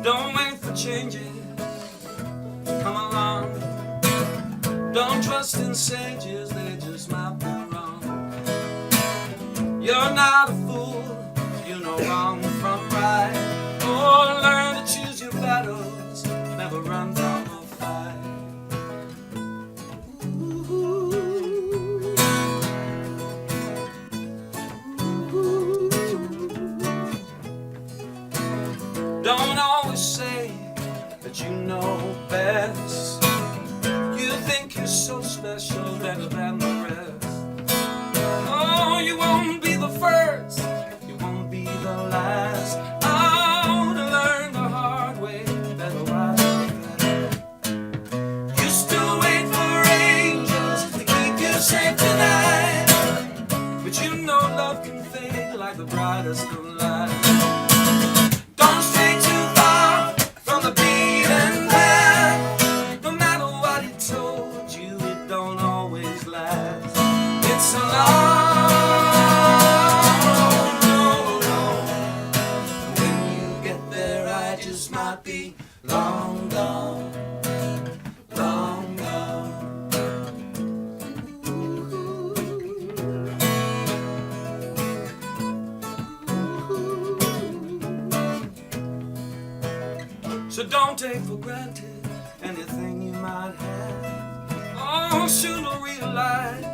Don't wait for changes, come along. Don't trust in sages, they just might be wrong. You're not a fool, you know wrong from right. Oh, learn to choose your battles, never run from a fight. Don't always say that you know best. You think you're so special, better than the rest. Oh, you won't be the first, you won't be the last. Oh, to learn the hard way, better wise than that. Used to wait for angels to keep you safe tonight, but you know love can fade like the brightest of lights. Don't stray too far from the beaten path. No matter what he told you, it don't always last. It's a long road. When you get there, I just might be long gone, long gone. So don't take for granted anything you might have. Oh, soon you'll realize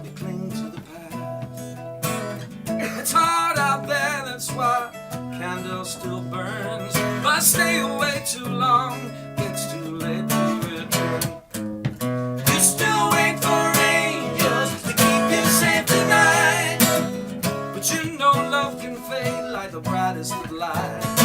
you cling to the past. It's hard out there, that's why candle still burns. But stay away too long, it's too late to return. You still wait for angels to keep you safe tonight, but you know love can fade like the brightest of lights.